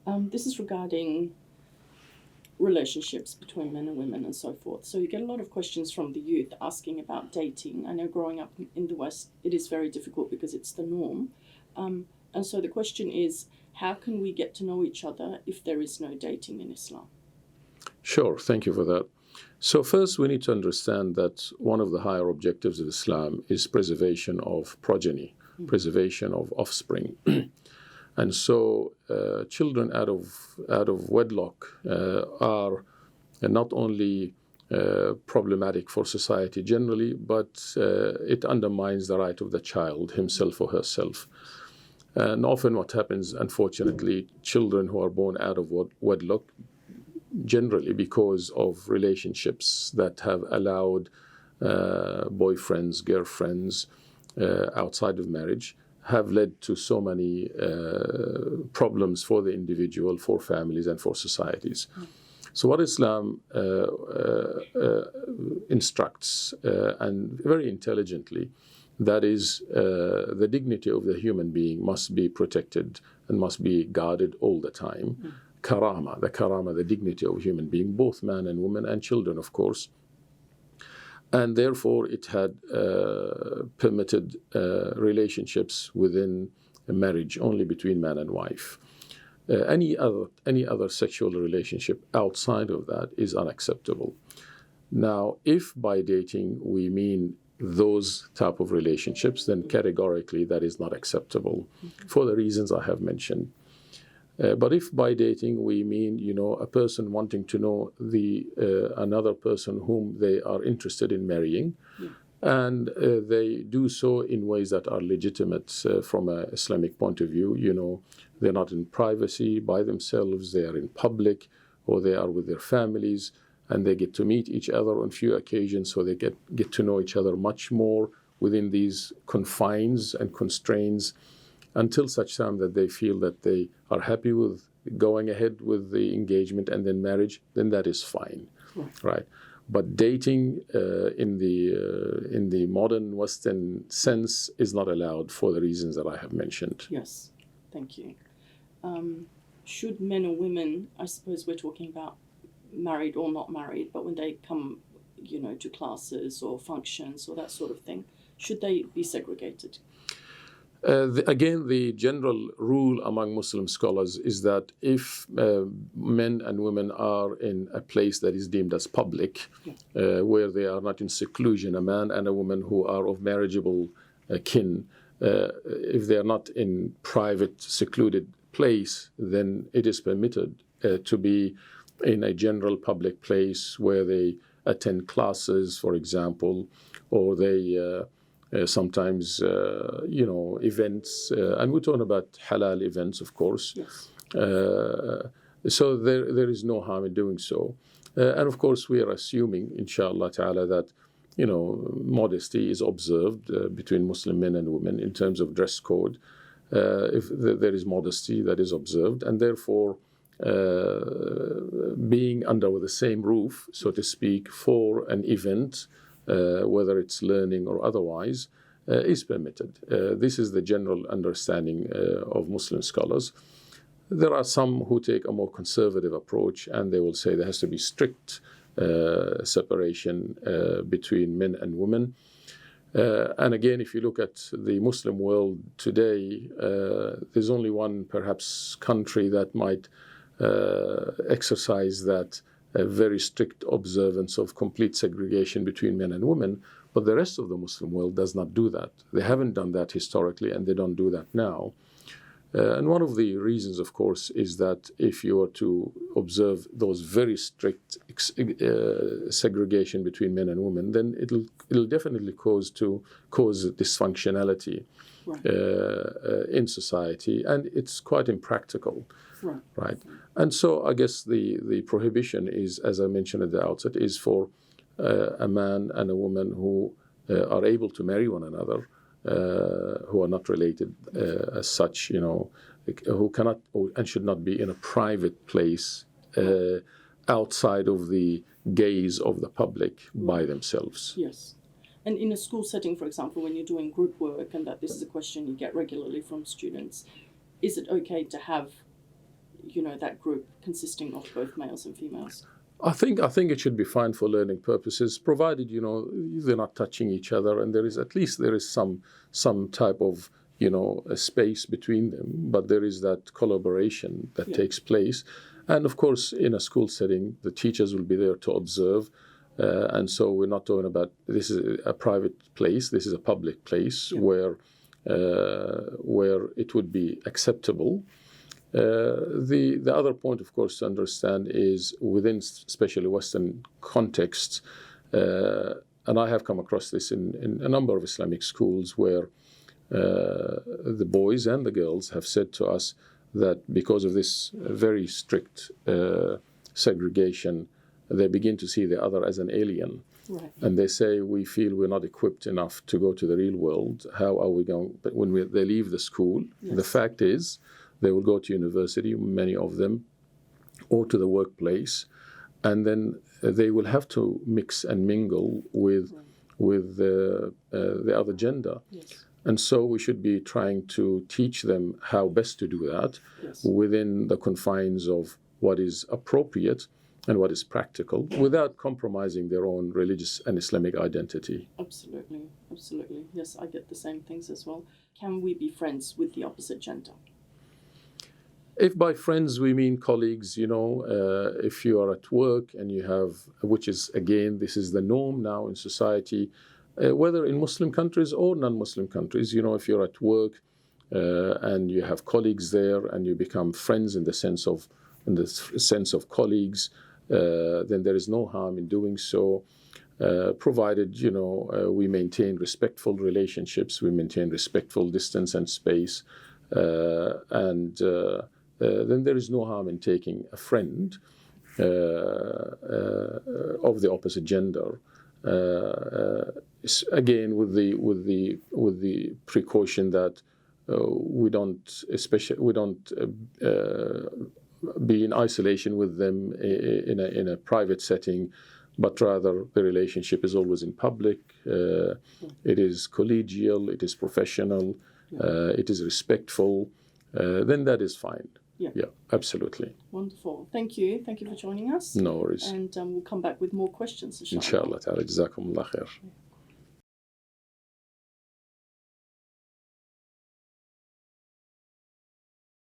This is regarding relationships between men and women and so forth. So you get a lot of questions from the youth asking about dating. I know growing up in the West, it is very difficult because it's the norm. And so the question is, how can we get to know each other if there is no dating in Islam? Sure, thank you for that. So first, we need to understand that one of the higher objectives of Islam is preservation of progeny, preservation of offspring. And so children out of wedlock are not only problematic for society generally, but it undermines the right of the child himself or herself. And often what happens, unfortunately, children who are born out of wedlock, generally because of relationships that have allowed boyfriends, girlfriends outside of marriage, have led to so many problems for the individual, for families, and for societies. So what Islam instructs, and very intelligently, that is, the dignity of the human being must be protected and must be guarded all the time. Karama, the dignity of a human being, both man and woman and children, of course. And therefore, it had permitted relationships within a marriage only between man and wife. Any other sexual relationship outside of that is unacceptable. Now, if by dating we mean those type of relationships, then categorically that is not acceptable for the reasons I have mentioned. But if by dating we mean, a person wanting to know another person whom they are interested in marrying, and they do so in ways that are legitimate from an Islamic point of view, they're not in privacy by themselves, they are in public, or they are with their families, and they get to meet each other on few occasions, so they get to know each other much more within these confines and constraints, until such time that they feel that they are happy with going ahead with the engagement and then marriage, then that is fine, right? But dating in the modern Western sense is not allowed for the reasons that I have mentioned. Yes, thank you. Should men or women, I suppose we're talking about married or not married, but when they come, to classes or functions or that sort of thing, should they be segregated? Again, the general rule among Muslim scholars is that if men and women are in a place that is deemed as public, where they are not in seclusion, a man and a woman who are of marriageable kin, if they are not in private, secluded place, then it is permitted to be in a general public place where they attend classes, for example, or they sometimes, events, and we're talking about halal events, of course. Yes. So there is no harm in doing so. And of course, we are assuming, inshallah ta'ala, that, modesty is observed between Muslim men and women in terms of dress code. If there is modesty that is observed, and therefore being under the same roof, so to speak, for an event, whether it's learning or otherwise, is permitted. This is the general understanding of Muslim scholars. There are some who take a more conservative approach, and they will say there has to be strict separation between men and women. And again, if you look at the Muslim world today, there's only one, perhaps, country that might exercise that a very strict observance of complete segregation between men and women, but the rest of the Muslim world does not do that. They haven't done that historically, and they don't do that now. And one of the reasons, of course, is that if you were to observe those very strict segregation between men and women, then it'll definitely cause dysfunctionality in society, and it's quite impractical. Right. And so I guess the prohibition is, as I mentioned at the outset, is for a man and a woman who are able to marry one another, who are not related as such, who cannot and should not be in a private place outside of the gaze of the public by themselves. Yes. And in a school setting, for example, when you're doing group work, and that this is a question you get regularly from students, is it okay to have that group consisting of both males and females? I think it should be fine for learning purposes, provided they're not touching each other, and there is some type of a space between them. But there is that collaboration that takes place, and of course, in a school setting, the teachers will be there to observe, and so we're not talking about this is a private place. This is a public place where it would be acceptable. The other point, of course, to understand is within especially Western contexts, and I have come across this in a number of Islamic schools where the boys and the girls have said to us that because of this very strict segregation, they begin to see the other as an alien. Right. And they say, we feel we're not equipped enough to go to the real world. How are we going? But when they leave the school, the fact is, they will go to university, many of them, or to the workplace, and then they will have to mix and mingle with the other gender. Yes. And so we should be trying to teach them how best to do that within the confines of what is appropriate and what is practical, without compromising their own religious and Islamic identity. Absolutely, absolutely. Yes, I get the same things as well. Can we be friends with the opposite gender? If by friends we mean colleagues, if you are at work and you have, which is, again, this is the norm now in society, whether in Muslim countries or non-Muslim countries, if you're at work and you have colleagues there and you become friends in the sense of colleagues, then there is no harm in doing so, provided, we maintain respectful relationships, we maintain respectful distance and space, and then there is no harm in taking a friend of the opposite gender. Again, with the precaution that we don't be in isolation with them in a private setting, but rather the relationship is always in public. It is collegial, it is professional, it is respectful. Then that is fine. Yeah, absolutely. Wonderful. Thank you. Thank you for joining us. No worries. And we'll come back with more questions, Inshallah ta'ala. Jazakumullah khair.